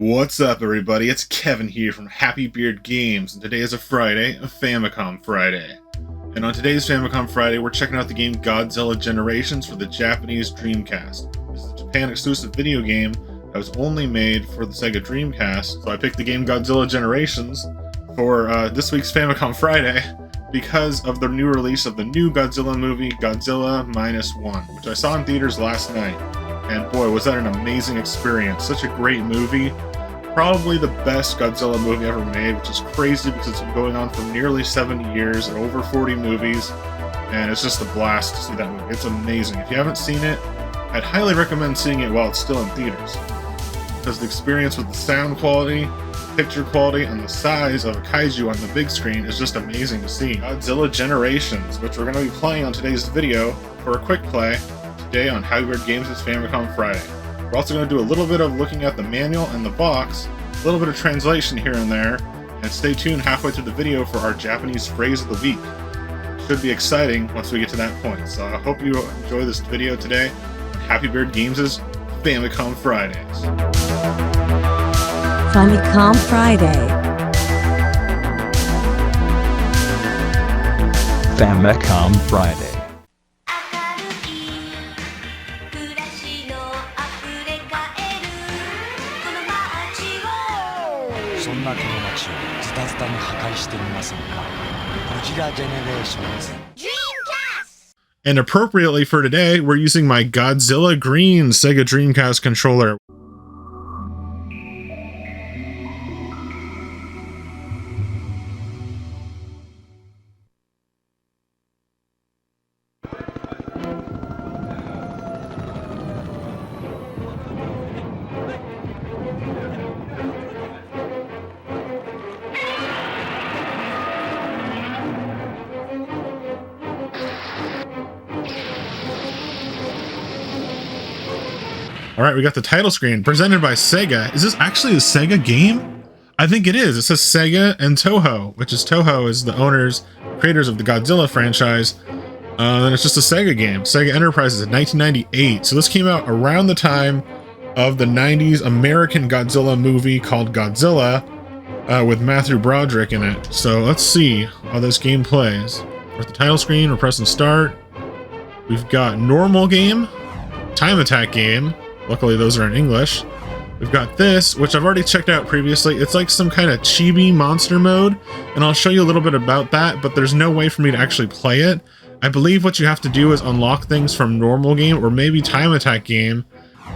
What's up, everybody? It's Kevin here from Happy Beard Games, and today is a Friday, a Famicom Friday. And on today's Famicom Friday, we're checking out the game Godzilla Generations for the Japanese Dreamcast. This is a Japan-exclusive video game that was only made for the Sega Dreamcast, so I picked the game Godzilla Generations for this week's Famicom Friday because of the new release of the new Godzilla movie, Godzilla -1, which I saw in theaters last night. And boy, was that an amazing experience. Such a great movie. Probably the best Godzilla movie ever made, which is crazy because it's been going on for nearly 70 years and over 40 movies. And it's just a blast to see that movie. It's amazing. If you haven't seen it, I'd highly recommend seeing it while it's still in theaters. Because the experience with the sound quality, picture quality, and the size of a kaiju on the big screen is just amazing to see. Godzilla Generations, which we're going to be playing on today's video for a quick play today on Happy Beard Games' Famicom Friday. We're also going to do a little bit of looking at the manual and the box, a little bit of translation here and there, and stay tuned halfway through the video for our Japanese phrase of the week. Should be exciting once we get to that point. So I hope you enjoy this video today on Happy Beard Games' Famicom Fridays. Famicom Friday. Famicom Friday. そんなこの街をズタズタに破壊してみませんか。Godzilla Generations. And appropriately for today, we're using my Godzilla Green Sega Dreamcast controller. All right, we got the title screen presented by Sega. Is this actually a Sega game? I think it is. It says Sega and Toho, which is Toho is the owners, creators of the Godzilla franchise. And it's just a Sega game. Sega Enterprises in 1998. So this came out around the time of the 90s American Godzilla movie called Godzilla with Matthew Broderick in it. So let's see how this game plays. We're at the title screen. We're pressing start. We've got normal game, time attack game. Luckily, those are in English. We've got this, which I've already checked out previously. It's like some kind of chibi monster mode, and I'll show you a little bit about that, but there's no way for me to actually play it. I believe what you have to do is unlock things from normal game or maybe time attack game,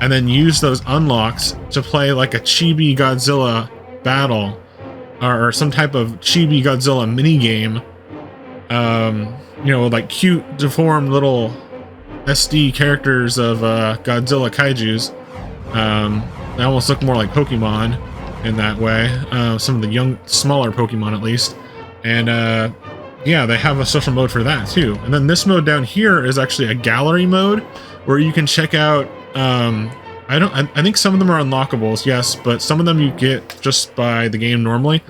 and then use those unlocks to play like a chibi Godzilla battle, or some type of chibi Godzilla minigame. You know, like cute, deformed little SD characters of Godzilla Kaijus. They almost look more like Pokemon in that way. Some of the smaller Pokemon at least. And yeah, they have a social mode for that too. And then this mode down here is actually a gallery mode where you can check out. I think some of them are unlockables, yes, but some of them you get just by the game normally.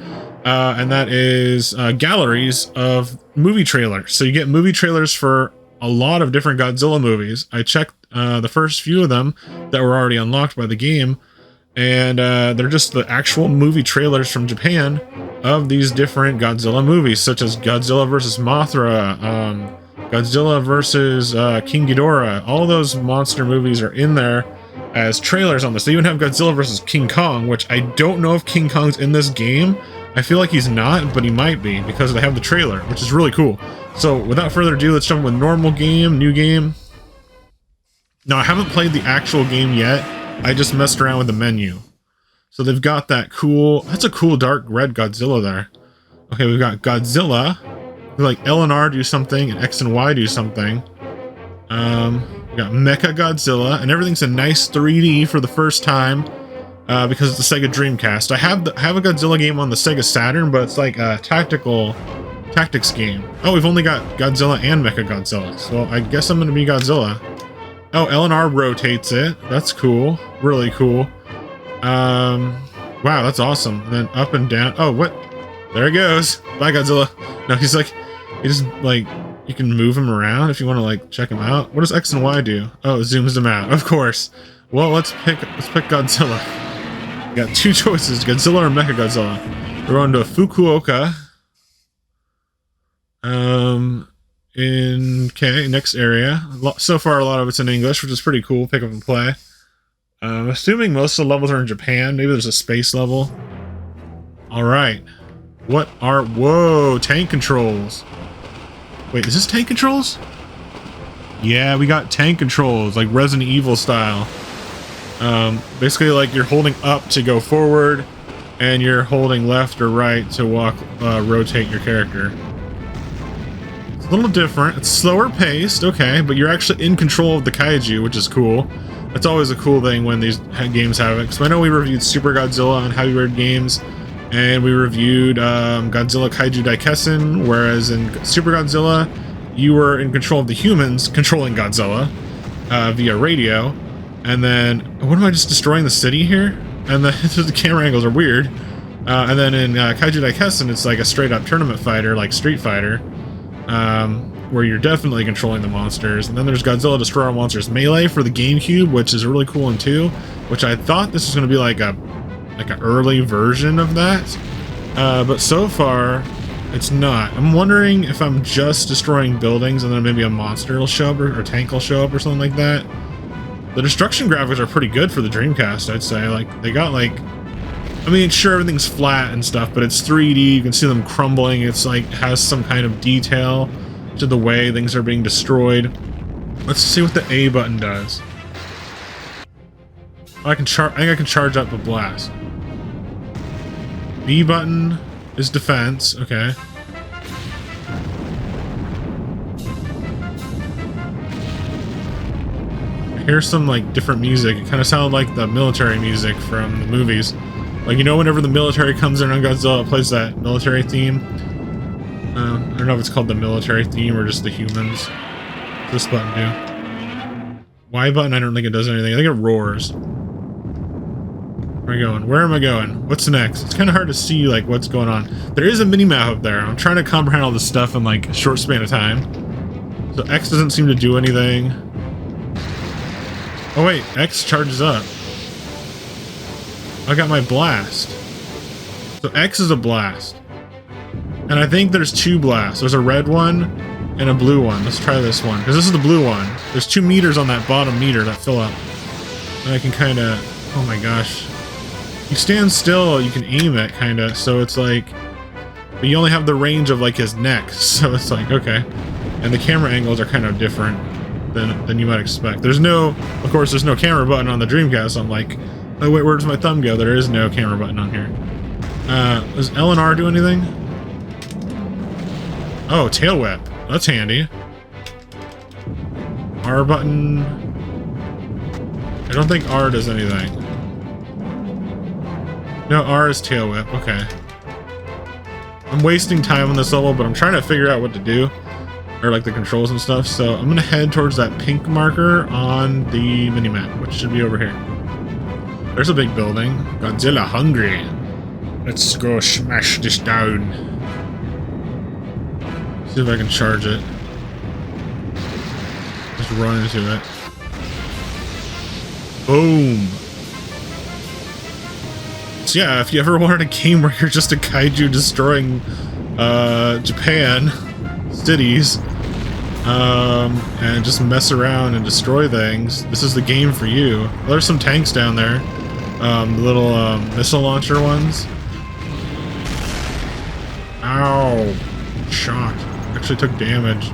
And that is galleries of movie trailers. So you get movie trailers for a lot of different Godzilla movies. I checked the first few of them that were already unlocked by the game, and they're just the actual movie trailers from Japan of these different Godzilla movies, such as Godzilla vs. Mothra, Godzilla vs. King Ghidorah. All those monster movies are in there as trailers on this. They even have Godzilla vs. King Kong, which I don't know if King Kong's in this game. I feel like he's not, but he might be because they have the trailer, which is really cool. So without further ado, let's jump with normal game, new game. Now, I haven't played the actual game yet. I just messed around with the menu. So they've got that cool, that's a cool dark red Godzilla there. Okay, we've got Godzilla. Like L and R do something and X and Y do something. We got Mecha Godzilla, and everything's in nice 3D for the first time. Because it's the Sega Dreamcast. I have a Godzilla game on the Sega Saturn, but it's like a tactics game. Oh, we've only got Godzilla and Mecha Godzilla, so I guess I'm gonna be Godzilla. Oh, L&R rotates it. That's cool. Really cool. Wow, that's awesome. And then up and down. Oh, what? There he goes. Bye, Godzilla. No, he's like, he just like, you can move him around if you want to like check him out. What does X and Y do? Oh, it zooms them out. Of course. Well, let's pick Godzilla. You got two choices, Godzilla or Mechagodzilla. We're going to Fukuoka. Next area. So far, a lot of it's in English, which is pretty cool. Pick up and play. I'm assuming most of the levels are in Japan. Maybe there's a space level. Alright. Whoa, tank controls. Wait, is this tank controls? Yeah, we got tank controls, like Resident Evil style. Basically, like you're holding up to go forward, and you're holding left or right to rotate your character. It's a little different. It's slower paced, okay, but you're actually in control of the kaiju, which is cool. That's always a cool thing when these games have it. So I know we reviewed Super Godzilla on Heavy Red Games, and we reviewed Godzilla Kaiju Daikessen, whereas in Super Godzilla, you were in control of the humans controlling Godzilla via radio. And then, what am I just destroying the city here? And the camera angles are weird. And then in Kaiju Daikessen, it's like a straight up tournament fighter, like Street Fighter, where you're definitely controlling the monsters. And then there's Godzilla Destroy All Monsters Melee for the GameCube, which is a really cool one too. Which I thought this was going to be like an early version of that, but so far it's not. I'm wondering if I'm just destroying buildings and then maybe a monster will show up or a tank will show up or something like that. The destruction graphics are pretty good for the Dreamcast, I'd say. Like, they got like, I mean, sure, everything's flat and stuff, but it's 3D. You can see them crumbling. It's like, has some kind of detail to the way things are being destroyed. Let's see what the A button does. Oh, I think I can charge up the blast. B button is defense. Okay. I hear some like different music. It kind of sounded like the military music from the movies. Like, you know, whenever the military comes in on Godzilla, it plays that military theme. I don't know if it's called the military theme or just the humans. What's this button do? Y button, I don't think it does anything. I think it roars. Where am I going? Where am I going? What's next? It's kind of hard to see like what's going on. There is a mini-map up there. I'm trying to comprehend all this stuff in like a short span of time. So X doesn't seem to do anything. Oh wait, X charges up. I got my blast. So X is a blast. And I think there's two blasts. There's a red one and a blue one. Let's try this one, because this is the blue one. There's 2 meters on that bottom meter that fill up. And I can kind of... Oh my gosh. You stand still, you can aim it, kind of. So it's like... But you only have the range of like his neck. So it's like, okay. And the camera angles are kind of different than you might expect. There's no... Of course, there's no camera button on the Dreamcast. So I'm like... Oh wait, where does my thumb go? There is no camera button on here. Does L and R do anything? Oh, tail whip. That's handy. R button. I don't think R does anything. No, R is tail whip. Okay. I'm wasting time on this level, but I'm trying to figure out what to do. Or like the controls and stuff. So I'm going to head towards that pink marker on the minimap, which should be over here. There's a big building. Godzilla hungry. Let's go smash this down. See if I can charge it. Just run into it. Boom. So yeah, if you ever wanted a game where you're just a kaiju destroying Japan cities and just mess around and destroy things, this is the game for you. There's some tanks down there. The little missile launcher ones. Ow. Shocked. Actually took damage.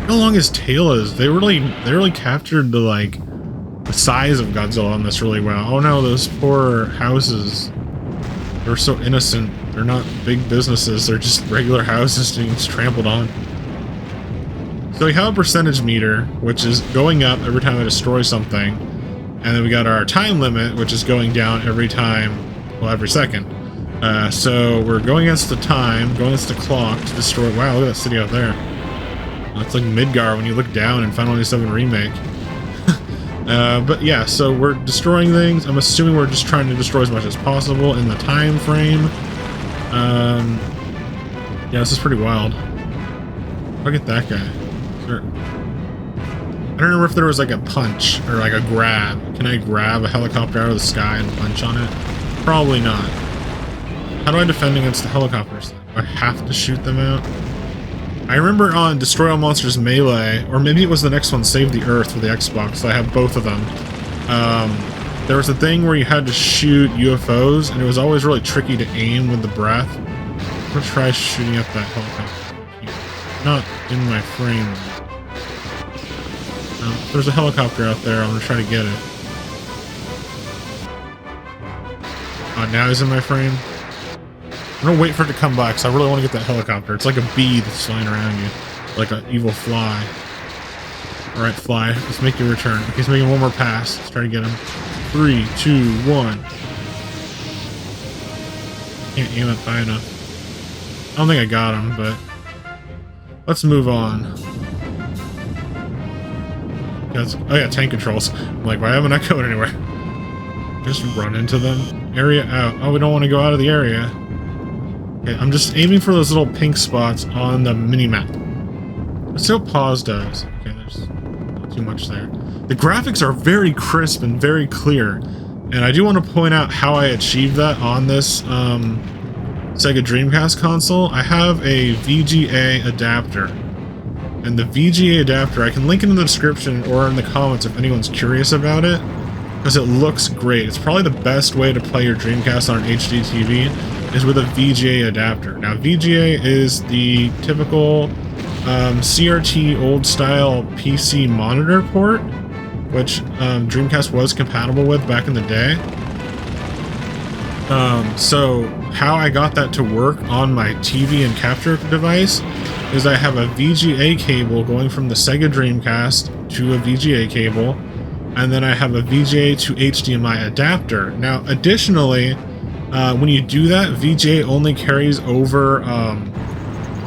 How long his tail is? They really captured the size of Godzilla on this really well. Oh no, those poor houses. They're so innocent. They're not big businesses. They're just regular houses being trampled on. So we have a percentage meter, which is going up every time I destroy something. And then we got our time limit, which is going down every time, well, every second. So we're going against the time, going against the clock to destroy... Wow, look at that city out there. It's like Midgar when you look down in Final Fantasy VII Remake. But yeah, so we're destroying things. I'm assuming we're just trying to destroy as much as possible in the time frame. Yeah, this is pretty wild. Look at that guy. Sure. I don't remember if there was like a punch or like a grab. Can I grab a helicopter out of the sky and punch on it? Probably not. How do I defend against the helicopters then? Do I have to shoot them out? I remember on Destroy All Monsters Melee, or maybe it was the next one, Save the Earth for the Xbox. I have both of them. There was a thing where you had to shoot UFOs, and it was always really tricky to aim with the breath. I'm gonna try shooting at that helicopter. Not in my frame. If there's a helicopter out there, I'm gonna try to get it. Oh, now he's in my frame. I'm gonna wait for it to come by because I really want to get that helicopter. It's like a bee that's flying around you, like an evil fly. All right, fly. Let's make your return. Okay, he's making one more pass. Let's try to get him. 3, 2, 1. Can't aim it high enough. I don't think I got him, but let's move on. Oh yeah, tank controls. I'm like, why haven't I going anywhere? Just run into them. Area out. Oh, we don't want to go out of the area. Okay, I'm just aiming for those little pink spots on the mini-map. Let's see what pause does. Okay, there's not too much there. The graphics are very crisp and very clear. And I do want to point out how I achieved that on this Sega Dreamcast console. I have a VGA adapter. And the VGA adapter, I can link it in the description or in the comments if anyone's curious about it, because it looks great. It's probably the best way to play your Dreamcast on an HD TV is with a VGA adapter. Now, VGA is the typical CRT old-style PC monitor port, which Dreamcast was compatible with back in the day. So how I got that to work on my TV and capture device is I have a VGA cable going from the Sega Dreamcast to a VGA cable, and then I have a VGA to HDMI adapter. Now, additionally, when you do that, VGA only carries over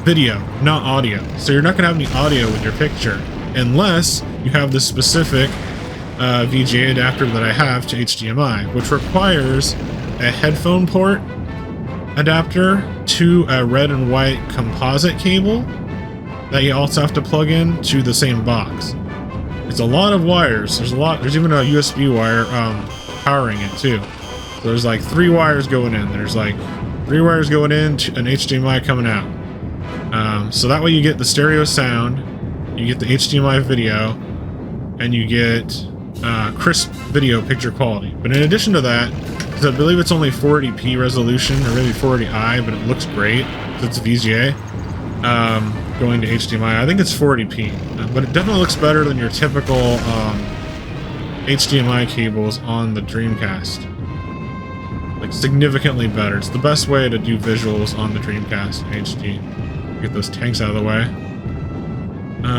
video, not audio. So you're not going to have any audio with your picture, unless you have the specific VGA adapter that I have to HDMI, which requires a headphone port adapter to a red and white composite cable that you also have to plug in to the same box. It's a lot of wires. There's even a USB wire powering it too. So there's like 3 wires going in. There's like 3 wires going in to an HDMI coming out. So that way you get the stereo sound, you get the HDMI video, and you get crisp video picture quality. But in addition to that, because I believe it's only 480p resolution, or maybe 480i, but it looks great because it's VGA. Going to HDMI, I think it's 480p, but it definitely looks better than your typical HDMI cables on the Dreamcast. Like, significantly better. It's the best way to do visuals on the Dreamcast in HD. Get those tanks out of the way.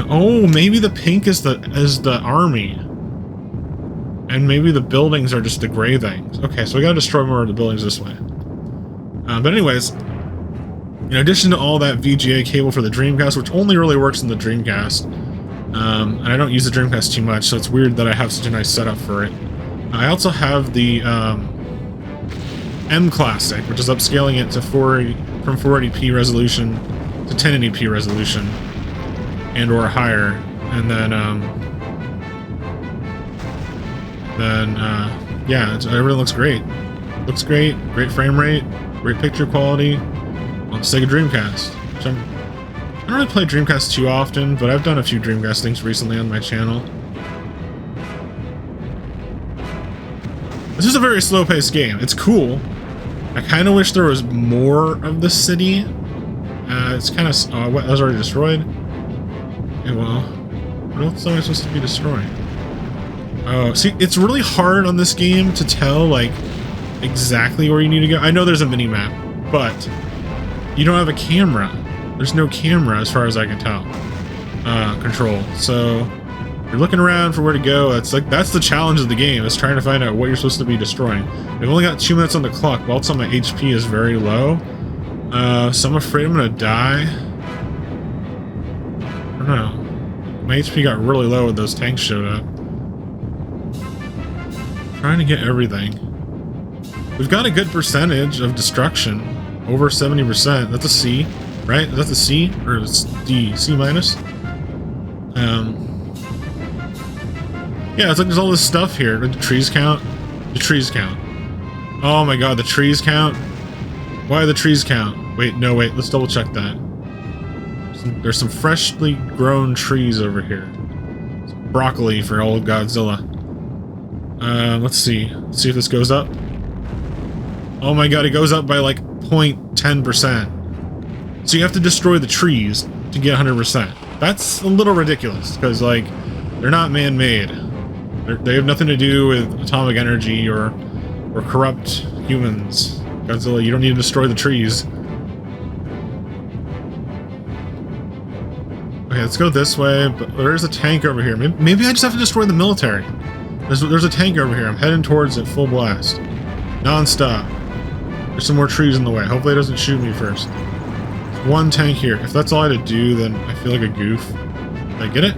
Oh, maybe the pink is the army. And maybe the buildings are just the gray things. Okay, so we gotta destroy more of the buildings this way. But anyways, in addition to all that VGA cable for the Dreamcast, which only really works in the Dreamcast, and I don't use the Dreamcast too much, so it's weird that I have such a nice setup for it. I also have the M Classic, which is upscaling it to from 480p resolution to 1080p resolution, and or higher, and then yeah, everything looks great. Looks great, great frame rate, great picture quality on Sega Dreamcast. Which I don't really play Dreamcast too often, but I've done a few Dreamcast things recently on my channel. This is a very slow-paced game. It's cool. I kind of wish there was more of the city. It's kind of... what, that was already destroyed? Okay, well... What else am I supposed to be destroying? Oh, see, it's really hard on this game to tell, like, exactly where you need to go. I know there's a mini-map, but you don't have a camera. There's no camera, as far as I can tell. Control. So, you're looking around for where to go. It's like, that's the challenge of the game, is trying to find out what you're supposed to be destroying. I've only got 2 minutes on the clock, but also my HP is very low. So I'm afraid I'm gonna die. I don't know. My HP got really low when those tanks showed up. Trying to get everything. We've got a good percentage of destruction, over 70%. That's a C, right? Is that the C, or it's D? C minus? Yeah, it's like there's all this stuff here. The trees count? The trees count. Oh my god, the trees count? Why the trees count? Wait, no, wait, let's double check that. There's some freshly grown trees over here. Some broccoli for old Godzilla. Let's see. Let's see if this goes up. Oh my god, it goes up by like 0.10%. So you have to destroy the trees to get 100%. That's a little ridiculous, because like, they're not man-made. They have nothing to do with atomic energy or corrupt humans. Godzilla, you don't need to destroy the trees. Okay, let's go this way, but there's a tank over here. Maybe I just have to destroy the military. There's a tank over here. I'm heading towards it full blast. Non-stop. There's some more trees in the way. Hopefully it doesn't shoot me first. There's one tank here. If that's all I had to do, then I feel like a goof. Did I get it?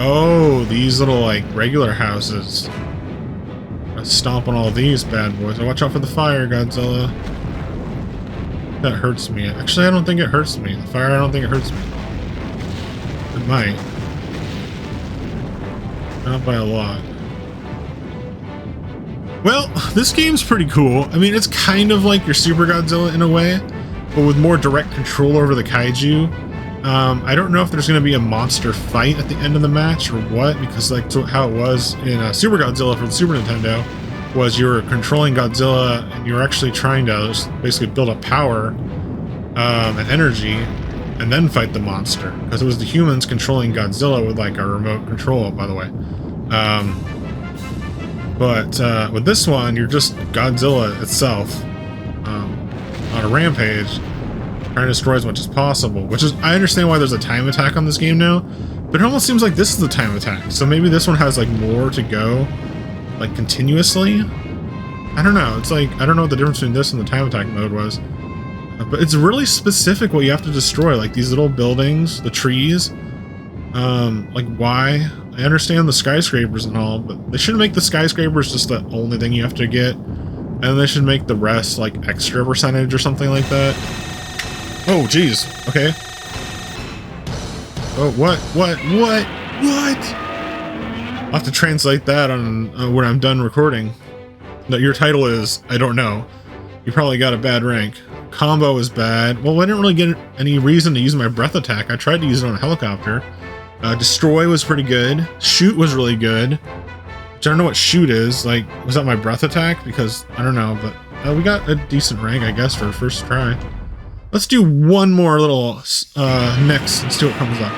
Oh, these little, like, regular houses. Let's stomp on all these bad boys. Watch out for the fire, Godzilla. That hurts me. Actually, I don't think it hurts me. The fire, I don't think it hurts me. It might. Not by a lot. Well, this game's pretty cool. I mean, it's kind of like your Super Godzilla in a way, but with more direct control over the kaiju. I don't know if there's going to be a monster fight at the end of the match or what, because like how it was in Super Godzilla for the Super Nintendo, was you were controlling Godzilla and you were actually trying to just basically build up power and energy and then fight the monster, because it was the humans controlling Godzilla with like a remote control, by the way. But with this one, you're just Godzilla itself on a rampage, trying to destroy as much as possible, which is, I understand why there's a time attack on this game now, but it almost seems like this is the time attack. So maybe this one has like more to go, like continuously. I don't know. It's like, I don't know what the difference between this and the time attack mode was, but it's really specific what you have to destroy, like these little buildings, the trees. Like why? I understand the skyscrapers and all, but they shouldn't make the skyscrapers just the only thing you have to get, and they should make the rest like extra percentage or something like that. Oh, geez. Okay. Oh, what? I'll have to translate that on when I'm done recording. That your title is, I don't know. You probably got a bad rank. Combo is bad. Well, I didn't really get any reason to use my breath attack. I tried to use it on a helicopter. Destroy was pretty good. Shoot was really good. Which I don't know what shoot is. Like, was that my breath attack? Because, I don't know, but we got a decent rank, I guess, for the first try. Let's do one more little next and see what comes up.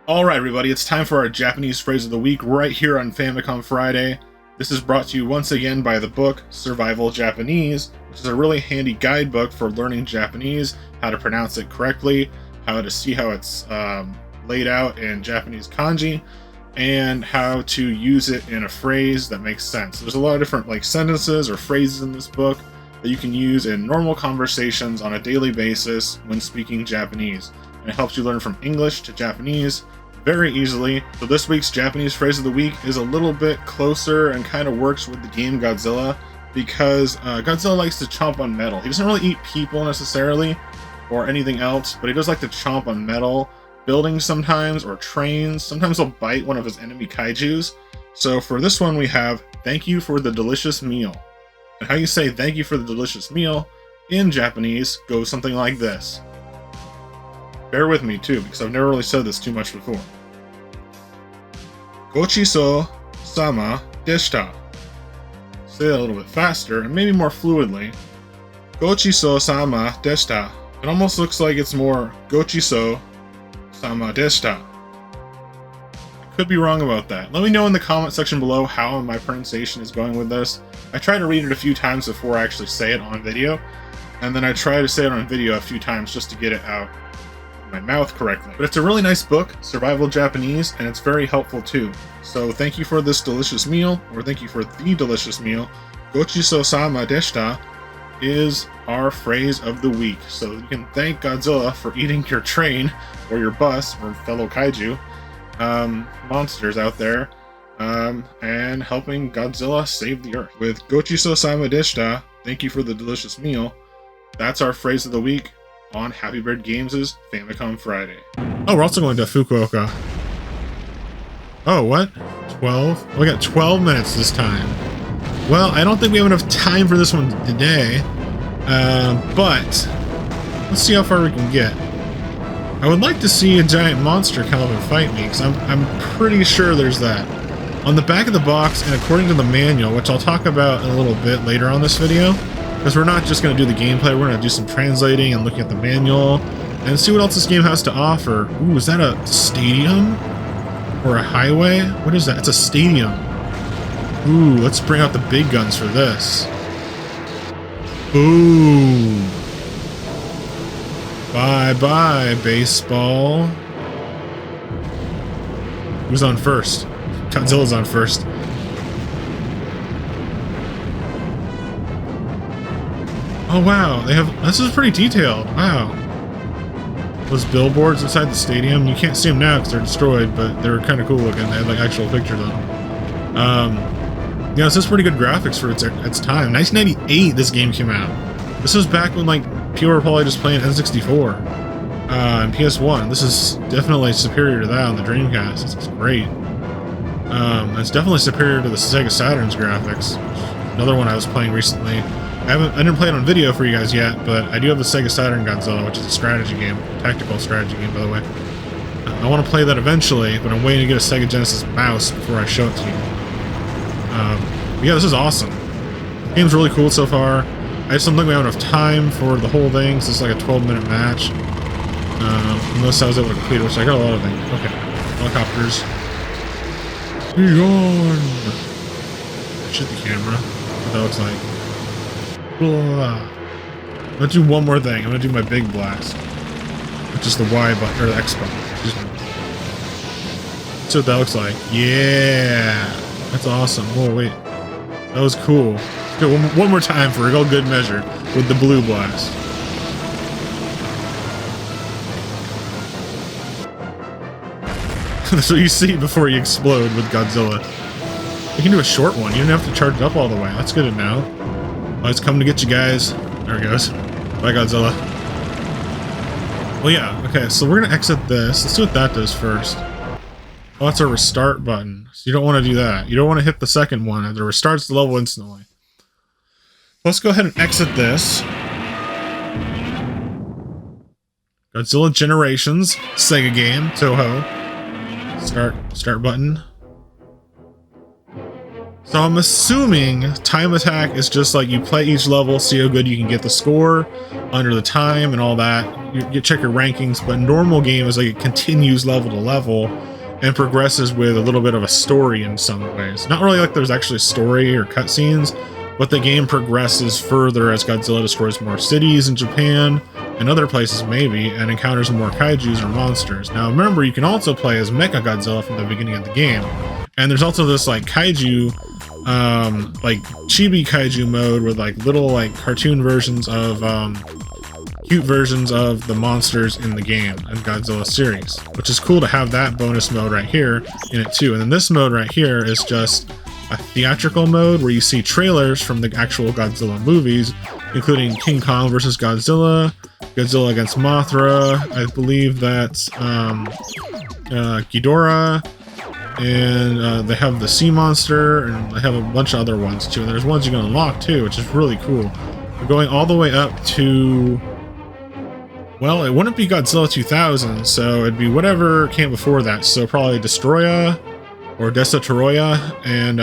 Alright everybody, it's time for our Japanese phrase of the week right here on Famicom Friday. This is brought to you once again by the book Survival Japanese, which is a really handy guidebook for learning Japanese, how to pronounce it correctly, how to see how it's laid out in Japanese kanji, and how to use it in a phrase that makes sense. There's a lot of different like sentences or phrases in this book that you can use in normal conversations on a daily basis when speaking Japanese. And it helps you learn from English to Japanese very easily. So this week's Japanese phrase of the week is a little bit closer and kind of works with the game Godzilla, because Godzilla likes to chomp on metal. He doesn't really eat people necessarily or anything else, but he does like to chomp on metal, buildings sometimes, or trains. Sometimes he'll bite one of his enemy kaijus. So for this one we have, thank you for the delicious meal. And how you say thank you for the delicious meal in Japanese goes something like this. Bear with me too, because I've never really said this too much before. Gochiso sama deshita. Say that a little bit faster and maybe more fluidly. Gochiso sama deshita. It almost looks like it's more Gochiso sama deshita. I could be wrong about that. Let me know in the comment section below how my pronunciation is going with this. I try to read it a few times before I actually say it on video, and then I try to say it on video a few times just to get it out of my mouth correctly. But it's a really nice book, Survival Japanese, and it's very helpful too. So thank you for this delicious meal, or thank you for the delicious meal. Gochiso sama deshita is our phrase of the week. So you can thank Godzilla for eating your train or your bus or fellow kaiju monsters out there, and helping Godzilla save the earth. With Gochiso sama deshita, thank you for the delicious meal. That's our phrase of the week. on Happy Bird Games' Famicom Friday. Oh, we're also going to Fukuoka. Oh, what? 12? We got 12 minutes this time. Well, I don't think we have enough time for this one today, but let's see how far we can get. I would like to see a giant monster come up and fight me, because I'm pretty sure there's that. On the back of the box, and according to the manual, which I'll talk about in a little bit later on this video, because we're not just going to do the gameplay, we're going to do some translating and looking at the manual, and see what else this game has to offer. Ooh, is that a stadium? Or a highway? What is that? It's a stadium. Ooh, let's bring out the big guns for this. Ooh. Bye-bye, baseball. Who's on first? Godzilla's on first. Oh wow, they have, this is pretty detailed. Wow. Those billboards inside the stadium, you can't see them now because they're destroyed, but they're kind of cool looking. They had like actual pictures of them. Yeah, this is pretty good graphics for its time. 1998 this game came out. This was back when like people were probably just playing N64 and PS1. This is definitely superior to that on the Dreamcast. This is great. It's definitely superior to the Sega Saturn's graphics. Another one I was playing recently. I didn't play it on video for you guys yet, but I do have the Sega Saturn Godzilla, which is a strategy game, tactical strategy game, by the way. I want to play that eventually, but I'm waiting to get a Sega Genesis mouse before I show it to you. Yeah, this is awesome. The game's really cool so far. I just don't think we have enough time for the whole thing, so it's like a 12-minute match. Unless I was able to complete it, which I got a lot of things. Okay, helicopters. Beyond! Shit the camera. What that looks like. Blah. I'm gonna do one more thing. I'm gonna do my big blast, which is the Y button, or the X button. Excuse me. See what that looks like. Yeah! That's awesome. Whoa, wait. That was cool. Let's go one more time for a good measure with the blue blast. That's what you see before you explode with Godzilla. You can do a short one. You don't have to charge it up all the way. That's good to know. Oh, it's coming to get you guys. There it goes. Bye, Godzilla. Well, yeah. Okay, so we're going to exit this. Let's see what that does first. Oh, that's a restart button. So you don't want to do that. You don't want to hit the second one. It restarts the level instantly. Let's go ahead and exit this. Godzilla Generations, Sega game, Toho. Start button. So I'm assuming time attack is just like you play each level, see how good you can get the score under the time and all that. You check your rankings, but normal game is like it continues level to level and progresses with a little bit of a story in some ways. Not really like there's actually a story or cutscenes, but the game progresses further as Godzilla destroys more cities in Japan and other places maybe, and encounters more kaijus or monsters. Now remember, you can also play as Mecha Godzilla from the beginning of the game. And there's also this like kaiju, like Chibi Kaiju mode with like little like cartoon versions of, cute versions of the monsters in the game and Godzilla series, which is cool to have that bonus mode right here in it too. And then this mode right here is just a theatrical mode where you see trailers from the actual Godzilla movies, including King Kong vs. Godzilla, Godzilla against Mothra, I believe that's Ghidorah, and they have the sea monster, and they have a bunch of other ones too. And there's ones you can unlock too, which is really cool. We're going all the way up to, well, it wouldn't be Godzilla 2000, so it'd be whatever came before that. So probably Destroya or Destroya, and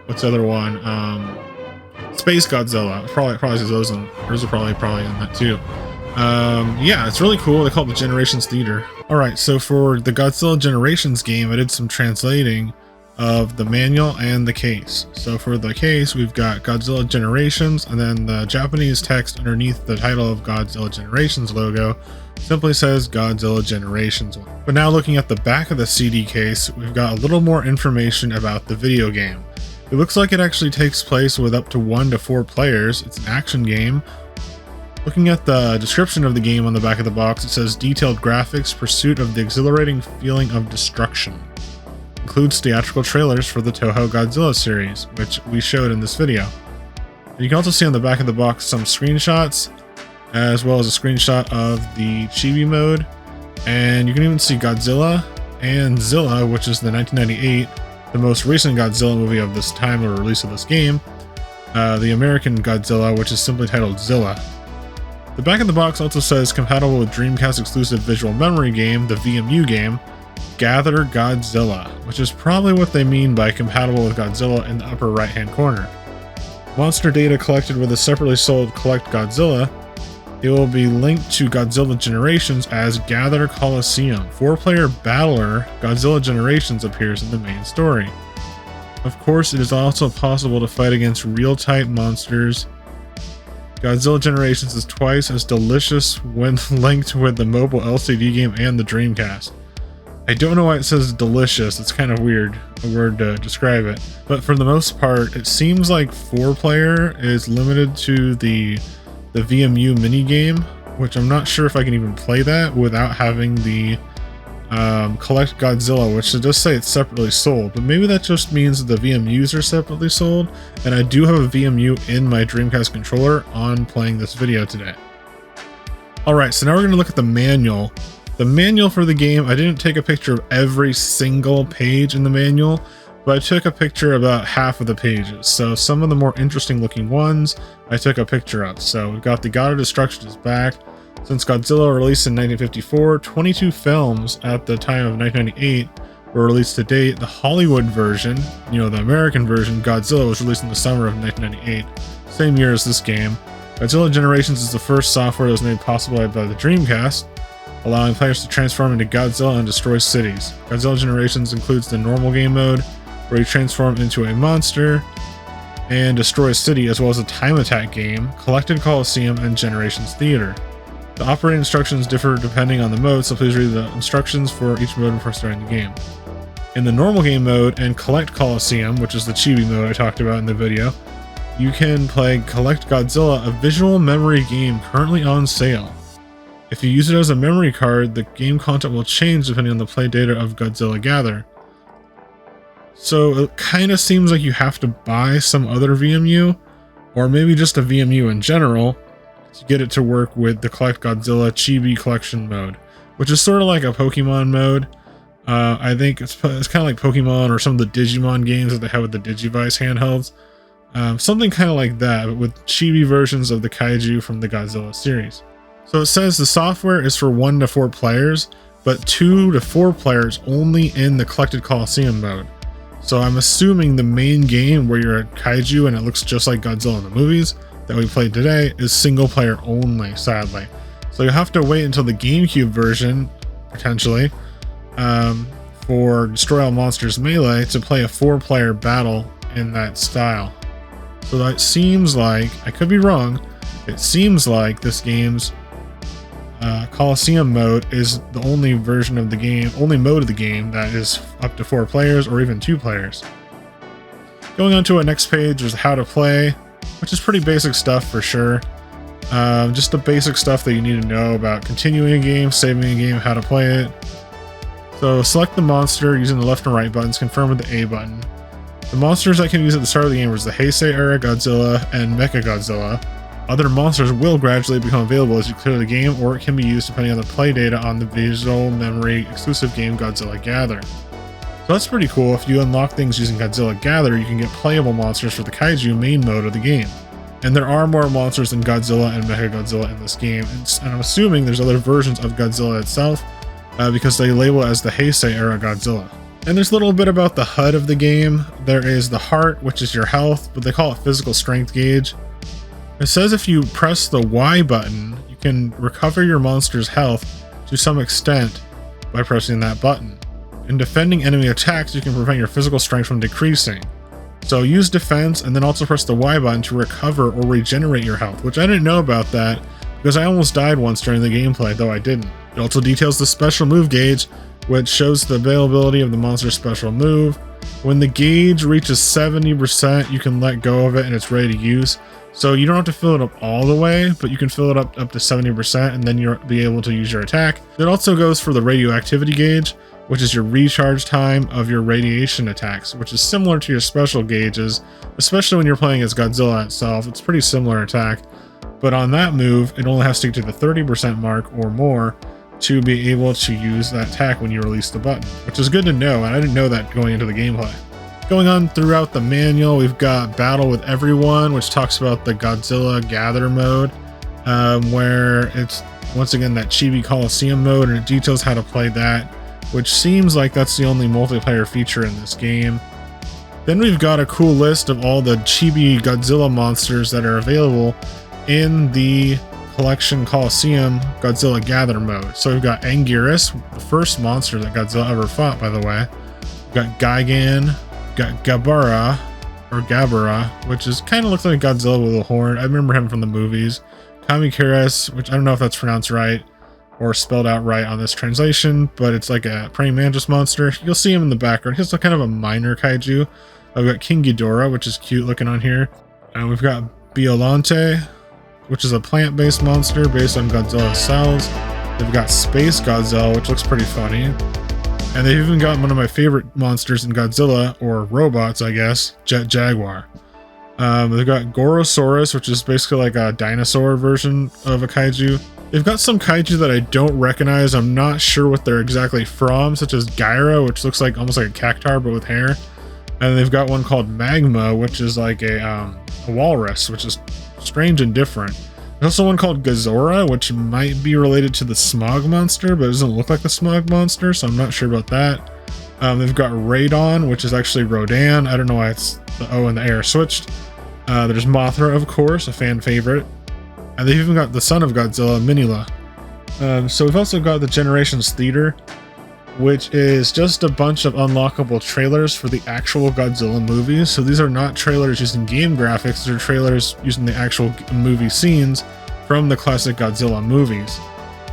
what's the other one? Space Godzilla. Probably those are probably in that too. Yeah, it's really cool. They call it the Generations Theater. Alright, so for the Godzilla Generations game, I did some translating of the manual and the case. So for the case, we've got Godzilla Generations, and then the Japanese text underneath the title of Godzilla Generations logo simply says Godzilla Generations. But now looking at the back of the CD case, we've got a little more information about the video game. It looks like it actually takes place with up to 1 to 4 players. It's an action game. Looking at the description of the game on the back of the box, it says detailed graphics, pursuit of the exhilarating feeling of destruction. Includes theatrical trailers for the Toho Godzilla series, which we showed in this video. And you can also see on the back of the box some screenshots as well as a screenshot of the Chibi Mode. And you can even see Godzilla and Zilla, which is the 1998, the most recent Godzilla movie of this time of release of this game. The American Godzilla, which is simply titled Zilla. The back of the box also says compatible with Dreamcast exclusive visual memory game, the VMU game, Gather Godzilla, which is probably what they mean by compatible with Godzilla in the upper right hand corner. Monster data collected with a separately sold Collect Godzilla. It will be linked to Godzilla Generations as Gather Coliseum. 4-player battler Godzilla Generations appears in the main story. Of course, it is also possible to fight against real-type monsters. Godzilla Generations is twice as delicious when linked with the mobile LCD game and the Dreamcast. I don't know why it says delicious, it's kind of weird, a word to describe it. But for the most part, it seems like 4-player is limited to the VMU minigame, which I'm not sure if I can even play that without having the Collect Godzilla, which it does say it's separately sold, but maybe that just means that the VMUs are separately sold, and I do have a VMU in my Dreamcast controller on playing this video today. Alright, so now we're going to look at the manual. The manual for the game, I didn't take a picture of every single page in the manual, but I took a picture about half of the pages. So some of the more interesting looking ones, I took a picture of. So we've got the God of Destruction is back. Since Godzilla released in 1954, 22 films at the time of 1998 were released to date. The Hollywood version, the American version, Godzilla, was released in the summer of 1998, same year as this game. Godzilla Generations is the first software that was made possible by the Dreamcast, allowing players to transform into Godzilla and destroy cities. Godzilla Generations includes the normal game mode, where you transform into a monster and destroy a city, as well as a time attack game, Collected Coliseum, and Generations Theater. The operating instructions differ depending on the mode, so please read the instructions for each mode before starting the game. In the normal game mode and Collect Coliseum, which is the Chibi mode I talked about in the video, you can play Collect Godzilla, a visual memory game currently on sale. If you use it as a memory card, the game content will change depending on the play data of Godzilla Gather. So it kind of seems like you have to buy some other VMU, or maybe just a VMU in general, to get it to work with the Collect Godzilla Chibi Collection mode, which is sort of like a Pokemon mode. I think it's kind of like Pokemon or some of the Digimon games that they have with the Digivice handhelds. Something kind of like that, but with chibi versions of the kaiju from the Godzilla series. So it says the software is for 1 to 4 players, but 2 to 4 players only in the Collected Coliseum mode. So I'm assuming the main game where you're a kaiju and it looks just like Godzilla in the movies that we played today is single player only, sadly. So you'll have to wait until the GameCube version, potentially, for Destroy All Monsters Melee to play a 4-player battle in that style. So that seems like, I could be wrong, it seems like this game's Coliseum mode is the only version of the game, only mode of the game that is up to 4 players or even 2 players. Going on to our next page is how to play, which is pretty basic stuff for sure. Just the basic stuff that you need to know about continuing a game, saving a game, how to play it. So select the monster using the left and right buttons, confirm with the A button. The monsters I can use at the start of the game was the Heisei era Godzilla and Mecha Godzilla. Other monsters will gradually become available as you clear the game, or it can be used depending on the play data on the visual memory exclusive game Godzilla Gather. So that's pretty cool. If you unlock things using Godzilla Gather, you can get playable monsters for the Kaiju main mode of the game. And there are more monsters than Godzilla and Mecha Godzilla in this game, and I'm assuming there's other versions of Godzilla itself, because they label it as the Heisei era Godzilla. And there's a little bit about the HUD of the game. There is the heart, which is your health, but they call it physical strength gauge. It says if you press the Y button, you can recover your monster's health to some extent by pressing that button. In defending enemy attacks, you can prevent your physical strength from decreasing. So use defense and then also press the Y button to recover or regenerate your health, which I didn't know about that because I almost died once during the gameplay, though I didn't. It also details the special move gauge, which shows the availability of the monster's special move. When the gauge reaches 70%, you can let go of it and it's ready to use. So you don't have to fill it up all the way, but you can fill it up to 70% and then you'll be able to use your attack. It also goes for the radioactivity gauge, which is your recharge time of your radiation attacks, which is similar to your special gauges, especially when you're playing as Godzilla itself. It's a pretty similar attack. but on that move, it only has to get to the 30% mark or more to be able to use that attack when you release the button, which is good to know, and I didn't know that going into the gameplay. Going on throughout the manual, we've got Battle with Everyone, which talks about the Godzilla Gather mode, where it's once again that Chibi Coliseum mode, and it details how to play that, which seems like that's the only multiplayer feature in this game. Then we've got a cool list of all the Chibi Godzilla monsters that are available in the Collection Coliseum Godzilla Gather mode. So we've got Anguirus, the first monster that Godzilla ever fought, by the way. We've got Gigan, we've got Gabara, which is kind of looks like Godzilla with a horn. I remember him from the movies. Kamikiris, which I don't know if that's pronounced right or spelled out right on this translation, but it's like a praying mantis monster. You'll see him in the background. He's kind of a minor kaiju. I've got King Ghidorah, which is cute looking on here. And we've got Biollante, which is a plant-based monster based on Godzilla's cells. They've got Space Godzilla, which looks pretty funny. And they've even got one of my favorite monsters in Godzilla, or robots, I guess, Jet Jaguar. They've got Gorosaurus, which is basically like a dinosaur version of a kaiju. They've got some kaiju that I don't recognize. I'm not sure what they're exactly from, such as Gyra, which looks like almost like a cactar, but with hair. And they've got one called Magma, which is like a walrus, which is strange and different. There's also one called Gazora, which might be related to the Smog Monster, but it doesn't look like the Smog Monster, so I'm not sure about that. They've got Radon, which is actually Rodan. I don't know why it's the O and the A are switched. There's Mothra, of course, a fan favorite. And they've even got the son of Godzilla, Minilla. So we've also got the Generations Theater, which is just a bunch of unlockable trailers for the actual Godzilla movies. So these are not trailers using game graphics, they're trailers using the actual movie scenes from the classic Godzilla movies.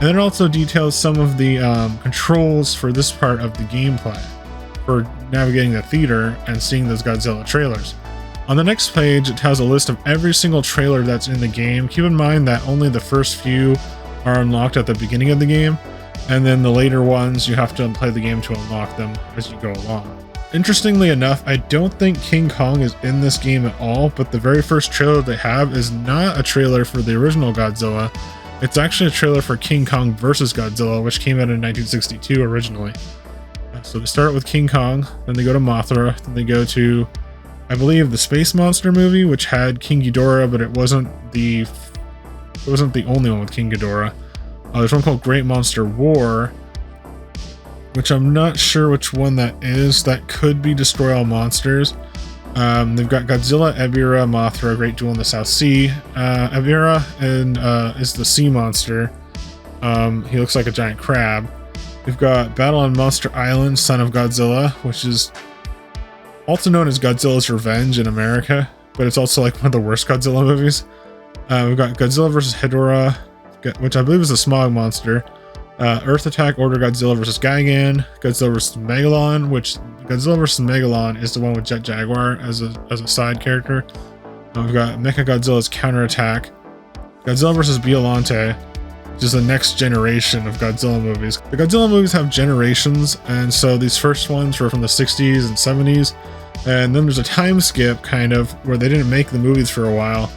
And it also details some of the controls for this part of the gameplay, for navigating the theater and seeing those Godzilla trailers. On the next page, it has a list of every single trailer that's in the game. Keep in mind that only the first few are unlocked at the beginning of the game, and then the later ones you have to play the game to unlock them as you go along. Interestingly enough, I don't think King Kong is in this game at all, but the very first trailer they have is not a trailer for the original Godzilla. It's actually a trailer for King Kong vs. Godzilla, which came out in 1962 originally. So they start with King Kong, then they go to Mothra, then they go to, I believe, the Space Monster movie, which had King Ghidorah, but it wasn't the only one with King Ghidorah. There's one called Great Monster War, which I'm not sure which one that is. That could be Destroy All Monsters. They've got Godzilla, Ebirah, Mothra, Great Duel in the South Sea. Ebirah is the sea monster. He looks like a giant crab. We've got Battle on Monster Island, Son of Godzilla, which is also known as Godzilla's Revenge in America, but it's also like one of the worst Godzilla movies. We've got Godzilla vs. Hedorah, which I believe is a Smog Monster. Earth Attack Order Godzilla vs. Gigan, Godzilla vs. Megalon, which Godzilla vs. Megalon is the one with Jet Jaguar as a side character. We've got Mechagodzilla's Counterattack, Godzilla vs. Biollante, which is the next generation of Godzilla movies. The Godzilla movies have generations, and so these first ones were from the 60s and 70s, and then there's a time skip kind of where they didn't make the movies for a while.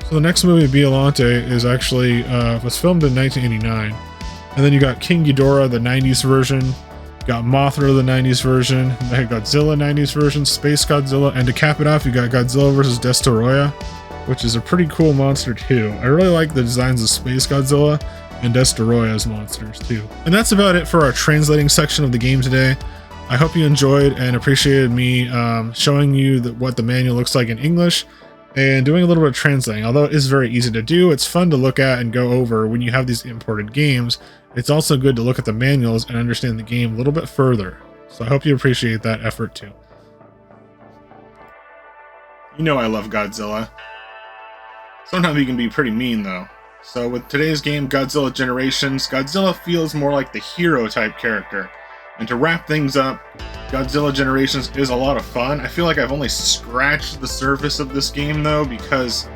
So the next movie, Biollante, is actually was filmed in 1989. And then you got King Ghidorah, the 90s version, you got Mothra, the 90s version, and then Godzilla 90s version, Space Godzilla, and to cap it off, you got Godzilla vs. Destoroyah, which is a pretty cool monster too. I really like the designs of Space Godzilla and Destoroyah's monsters too. And that's about it for our translating section of the game today. I hope you enjoyed and appreciated me showing you what the manual looks like in English and doing a little bit of translating. Although it is very easy to do, it's fun to look at and go over when you have these imported games. It's also good to look at the manuals and understand the game a little bit further. So I hope you appreciate that effort too. You know I love Godzilla. Sometimes he can be pretty mean though. So with today's game, Godzilla Generations, Godzilla feels more like the hero type character. And to wrap things up, Godzilla Generations is a lot of fun. I feel like I've only scratched the surface of this game though, because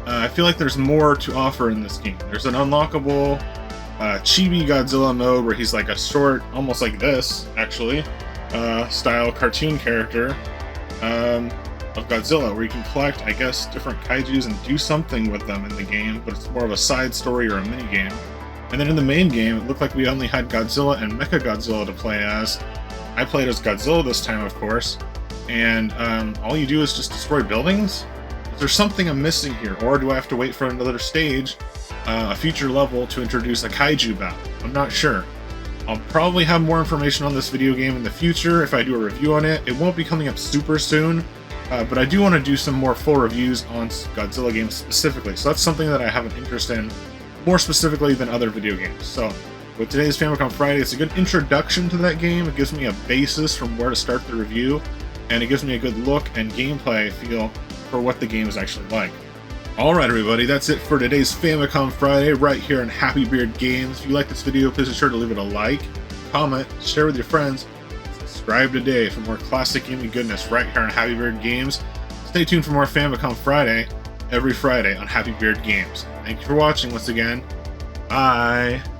I feel like there's more to offer in this game. There's an unlockable Chibi Godzilla mode where he's like a short, almost like this actually, style cartoon character. of Godzilla, where you can collect, I guess, different kaijus and do something with them in the game, but it's more of a side story or a mini game. And then in the main game, it looked like we only had Godzilla and Mechagodzilla to play as. I played as Godzilla this time, of course, and all you do is just destroy buildings? Is there something I'm missing here, or do I have to wait for another stage, a future level, to introduce a kaiju battle? I'm not sure. I'll probably have more information on this video game in the future if I do a review on it. It won't be coming up super soon, but I do want to do some more full reviews on Godzilla games specifically, so that's something that I have an interest in more specifically than other video games. So with today's Famicom Friday, it's a good introduction to that game. It gives me a basis from where to start the review, and it gives me a good look and gameplay feel for what the game is actually like. Alright everybody, that's it for today's Famicom Friday right here on Happy Beard Games. If you like this video, please be sure to leave it a like, comment, share with your friends, subscribe today for more classic gaming goodness right here on Happy Beard Games. Stay tuned for more Famicom Friday every Friday on Happy Beard Games. Thank you for watching once again. Bye!